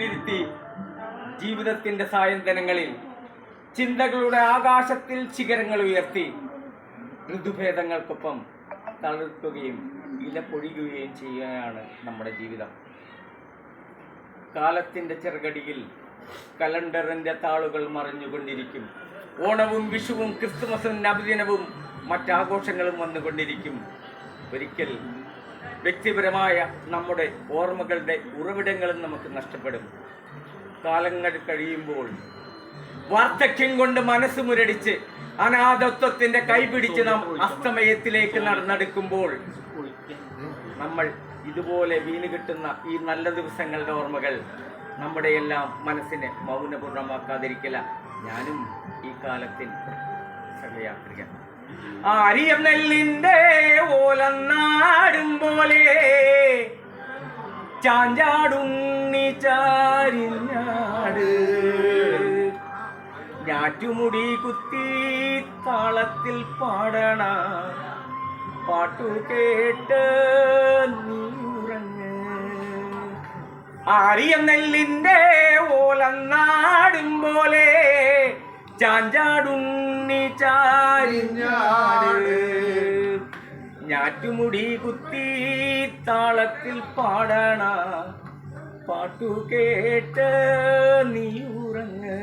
ഇരുത്തി ജീവിതത്തിന്റെ സായന്തനങ്ങളിൽ ചിന്തകളുടെ ആകാശത്തിൽ ശിഖരങ്ങൾ ഉയർത്തി ഋതുഭേദങ്ങൾക്കൊപ്പം തളിർക്കുകയും ഇല പൊഴിയുകയും ചെയ്യുകയാണ് നമ്മുടെ ജീവിതം. കാലത്തിന്റെ ചെറുകടിയിൽ കലണ്ടറിന്റെ താളുകൾ മറിഞ്ഞുകൊണ്ടിരിക്കും. ഓണവും വിഷുവും ക്രിസ്തുമസും നബിദിനവും മറ്റാഘോഷങ്ങളും വന്നുകൊണ്ടിരിക്കും. ഒരിക്കൽ വ്യക്തിപരമായ നമ്മുടെ ഓർമ്മകളുടെ ഉറവിടങ്ങളും നമുക്ക് നഷ്ടപ്പെടും. കാലങ്ങൾ കഴിയുമ്പോൾ വാർദ്ധക്യം കൊണ്ട് മനസ്സ് മുരടിച്ച് അനാഥത്വത്തിന്റെ കൈപിടിച്ച് നാം അസ്തമയത്തിലേക്ക് നടന്നെടുക്കുമ്പോൾ നമ്മൾ ഇതുപോലെ വീണ് കിട്ടുന്ന ഈ നല്ല ദിവസങ്ങളുടെ ഓർമ്മകൾ നമ്മുടെ എല്ലാം മനസ്സിനെ മൗനപൂർണ്ണമാക്കാതിരിക്കില്ല. ഞാനും ഈ കാലത്തിൽ സഹയാത്രികൻ. ആരിയം നെല്ലിന്റെ ഓലന്നാടും പോലെ ചാഞ്ചാടുണ്ണി ചാരിഞ്ഞാട് ഞാറ്റുമുടി കുത്തി താളത്തിൽ പാടണ പാട്ടു കേട്ട് നീറങ്ങ്. ആരിയം നെല്ലിന്റെ ഓലന്നാടും പോലെ ചാഞ്ചാടുണ്ണി ചാരിഞ്ഞാട് ഞാറ്റുമുടി കുത്തി താളത്തിൽ പാടണ പാട്ടു കേട്ട് നീ ഉറങ്ങ്.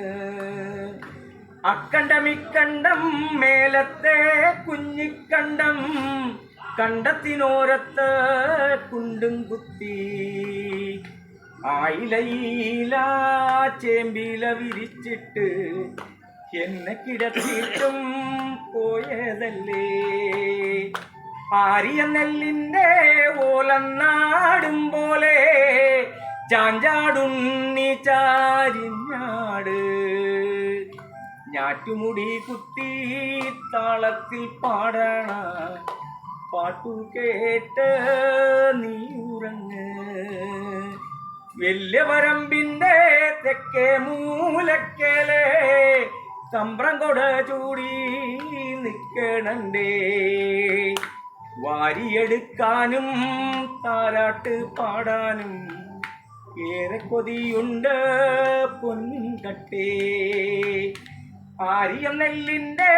അക്കണ്ടമിക്കണ്ടം മേലത്തെ കുഞ്ഞിക്കണ്ടം കണ്ടത്തിനോരത്ത് കുണ്ടും കുത്തി ആയിലയില ചേമ്പില വിരിച്ചിട്ട് എന്നെ കിടത്തിയിട്ടും പോയതല്ലേ. ആരിയ നെല്ലിന്റെ ഓലന്നാടും പോലെ ചാഞ്ചാടുണ്ണി ചാരിഞ്ഞാട് ഞാറ്റുമുടി കുത്തി താളത്തിൽ പാടണ പാട്ടു കേട്ട് നീ ഉറങ്ങ്. വലിയ വരമ്പിന്റെ തെക്കേ മൂലക്കലെ കമ്പ്രം കൊട ചൂടി നിൽക്കണണ്ടേ. വാരിയെടുക്കാനും താരാട്ട് പാടാനും ഏറെ കൊതിയുണ്ട് പൊന്നും കട്ടേ. ആരിയം നെല്ലിന്റെ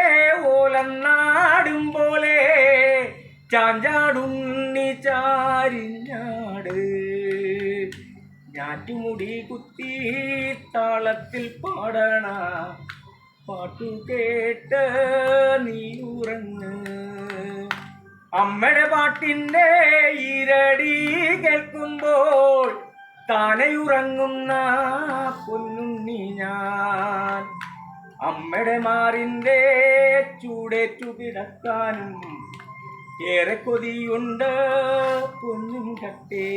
ഓലന്നാടും പോലെ ചാഞ്ചാടുണ്ണി ചാരിഞ്ഞാട് ഞാറ്റുമുടി കുത്തി താളത്തിൽ പാടണ പാട്ടു കേട്ട് നീ ഉറങ്ങ്. അമ്മയുടെ പാട്ടിന്റെ ഈരടി കേൾക്കുമ്പോൾ താനയുറങ്ങുന്ന പൊന്നുണ്ണി ഞാൻ. അമ്മയുടെ മാറിന്റെ ചൂടേറ്റു കിടക്കാനും ഏറെ കൊതിയുണ്ട് പൊന്നും കട്ടേ.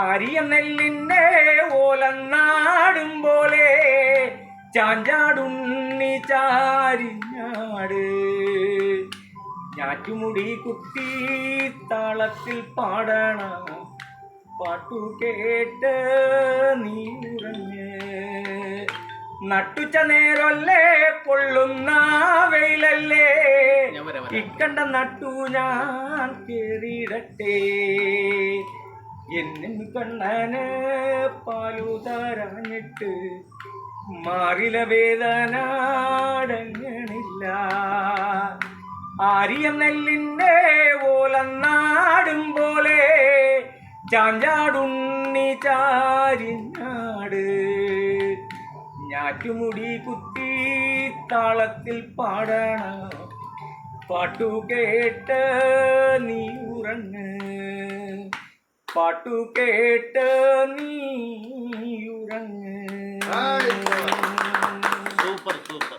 ആരിയം നെല്ലിന്റെ ഓലന്നാടും പോലെ ചാഞ്ചാടുണ്ണി ചാരിഞ്ഞാട് ഞാറ്റുമുടി കുത്തി താളത്തിൽ പാടണ പാട്ടു കേട്ട് നീ ഉറങ്ങ്. നട്ടുച്ച നേരല്ലേ കൊള്ളുന്ന വെയിലല്ലേ ഇക്കണ്ട നട്ടു ഞാൻ കേറിയിടട്ടെ. എന്നും കണ്ണന് പാലു തരാഞ്ഞിട്ട് മാറില വേദന അടങ്ങണില്ല. ആരിയം നെല്ലിന്റെ ഓലന്നാടും പോലെ ചാഞ്ചാടുണ്ണി ചാരിഞ്ഞാട് ഞാറ്റുമുടി കുത്തി താളത്തിൽ പാടണ പാട്ടു കേട്ട് നീ ഉറങ്ങ്. പാട്ടു കേട്ട് നീ ഉറങ്ങ്. Super super.